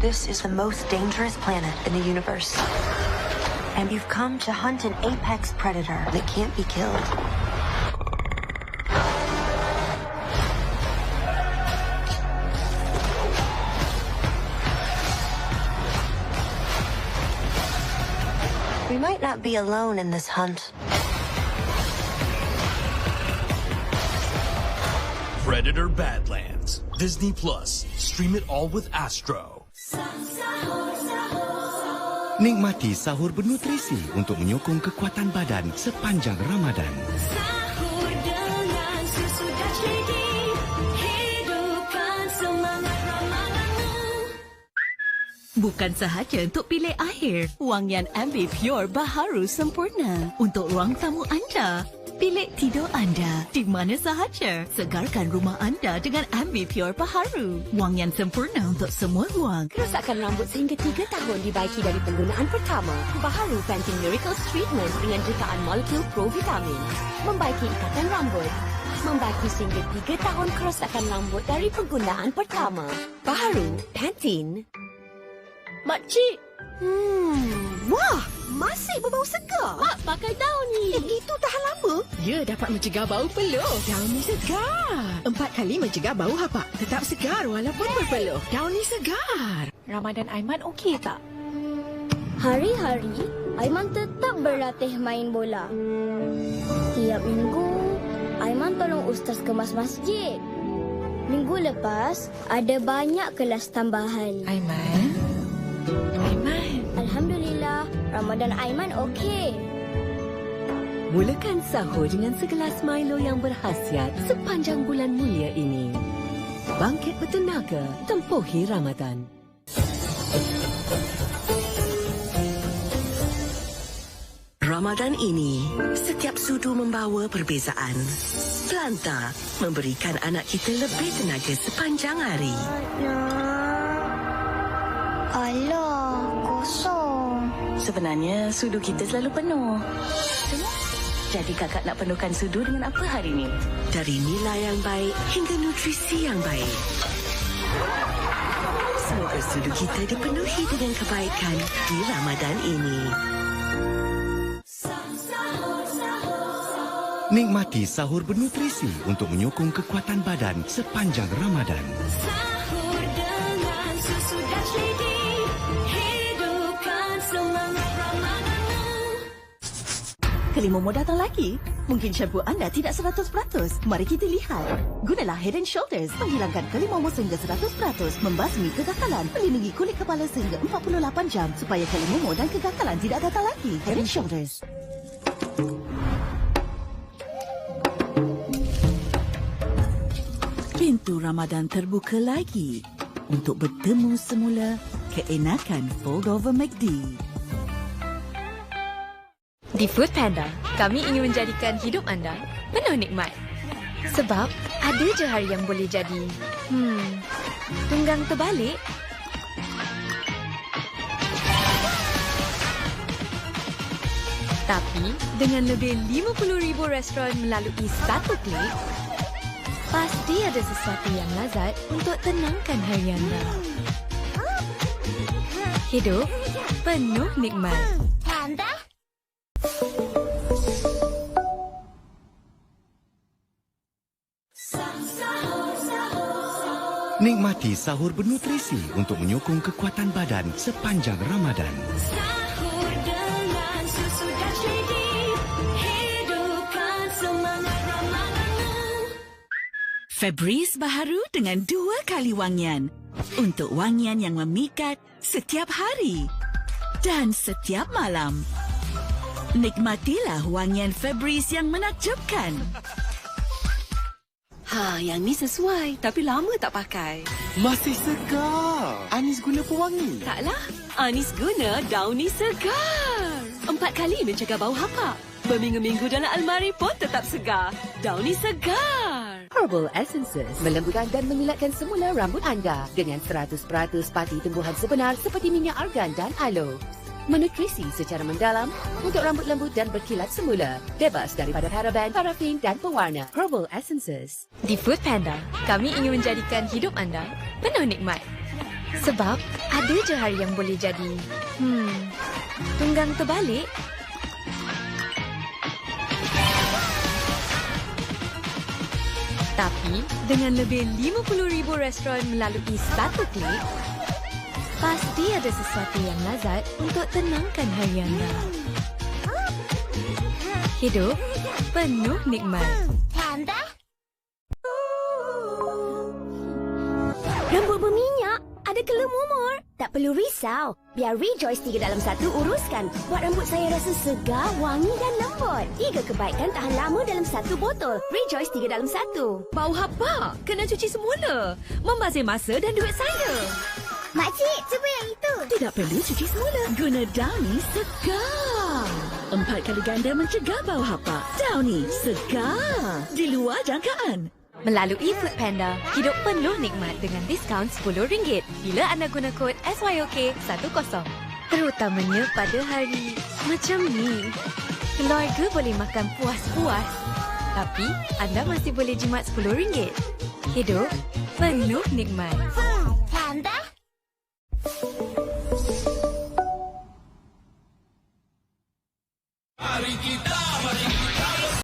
This is the most dangerous planet in the universe. And you've come to hunt an apex predator that can't be killed. We might not be alone in this hunt. Predator Badlands. Disney Plus. Stream it all with Astro. Nikmati sahur bernutrisi untuk menyokong kekuatan badan sepanjang Ramadan. Sahur dengan susu Dutch Lady. Hidupkan semangat Ramadanmu. Bukan sahaja untuk bilik air, wangian MB Pure baharu sempurna untuk ruang tamu anda. Bilik tidur anda di mana sahaja. Segarkan rumah anda dengan MB Pure baharu. Wangian sempurna untuk semua ruang. Kerosakan rambut sehingga 3 tahun dibaiki dari penggunaan pertama. Baharu Pantene Miracles Treatment dengan jutaan molekul provitamin. Membaiki ikatan rambut. Membaiki sehingga 3 tahun kerosakan rambut dari penggunaan pertama. Baharu Pantene. Makcik! Wah! Masih berbau segar. Mak pakai daun ni. Itu tahan lama. Ya, dapat mencegah bau peluh. Daun ni segar. 4 kali mencegah bau hapak. Tetap segar walaupun berpeluh. Daun ni segar. Ramadan Aiman okey tak? Hari-hari, Aiman tetap berlatih main bola. Tiap minggu, Aiman tolong ustaz kemas masjid. Minggu lepas, ada banyak kelas tambahan. Aiman? Alhamdulillah, Ramadan Aiman okey. Mulakan sahur dengan segelas Milo yang berkhasiat sepanjang bulan mulia ini. Bangkit bertenaga, tempuhi Ramadan. Ramadan ini, setiap sudu membawa perbezaan. Planta memberikan anak kita lebih tenaga sepanjang hari. Alah, kosong. Sebenarnya sudu kita selalu penuh. Jadi kakak nak penuhkan sudu dengan apa hari ini? Dari nilai yang baik hingga nutrisi yang baik. Semoga sudu kita dipenuhi dengan kebaikan di Ramadan ini. Nikmati sahur bernutrisi untuk menyokong kekuatan badan sepanjang Ramadan. Sahur dengan susu Dutch Lady. Hidupkan semangat Ramadanmu. Kelimomo datang lagi. Mungkin shampoo anda tidak 100%. Mari kita lihat. Gunalah Head & Shoulders menghilangkan kelimomo sehingga 100%, membasmi kegagalan, melindungi kulit kepala sehingga 48 jam supaya kelimomo dan kegagalan tidak datang lagi. Head & Shoulders. Pintu Ramadan terbuka lagi untuk bertemu semula keenakan Foldover McD. Di Food Panda, kami ingin menjadikan hidup anda penuh nikmat. Sebab ada je hari yang boleh jadi tunggang terbalik. Tapi dengan lebih 50,000 restoran melalui satu klik, pasti ada sesuatu yang lazat untuk tenangkan hari anda. Hidup penuh nikmat. Panda? Nikmati sahur bernutrisi untuk menyokong kekuatan badan sepanjang Ramadan. Sahur dengan susu Dutch Lady. Hidupkan semangat Ramadanmu. Febreze baharu dengan 2 kali wangian. Untuk wangian yang memikat setiap hari dan setiap malam. Nikmatilah wangian Febreze yang menakjubkan. Yang ni sesuai tapi lama tak pakai. Masih segar. Anis guna pewangi. Taklah, Anis guna Downy Segar. 4 kali mencegah bau hapak. Berminggu-minggu dalam almari pun tetap segar. Downy Segar. Herbal Essences melembutkan dan menyilatkan semula rambut anda dengan 100% pati tumbuhan sebenar seperti minyak argan dan aloe. Menutrisi secara mendalam untuk rambut lembut dan berkilat semula. Bebas daripada paraben, parafin dan pewarna. Herbal Essences. Di Food Panda, kami ingin menjadikan hidup anda penuh nikmat. Sebab ada je hari yang boleh jadi tunggang terbalik. Tapi dengan lebih 50,000 restoran melalui satu klik, pasti ada sesuatu yang lazat untuk tenangkan hari anda. Hidup penuh nikmat. Panda? Rambut berminyak? Ada kelumumur? Tak perlu risau. Biar Rejoice 3 dalam 1 uruskan. Buat rambut saya rasa segar, wangi dan lembut. 3 kebaikan tahan lama dalam 1 botol. Rejoice 3 dalam 1. Bau hapak. Kena cuci semula. Membazir masa dan duit saya. Makcik, cuba yang itu. Tidak perlu cuci semula. Guna Downy Segar. 4 kali ganda mencegah bau hapak. Downy Segar. Di luar jangkaan. Melalui Food Panda, hidup penuh nikmat dengan diskaun RM10 bila anda guna kod SYOK10. Terutamanya pada hari macam ni. Keluarga boleh makan puas-puas, tapi anda masih boleh jimat RM10. Hidup penuh nikmat.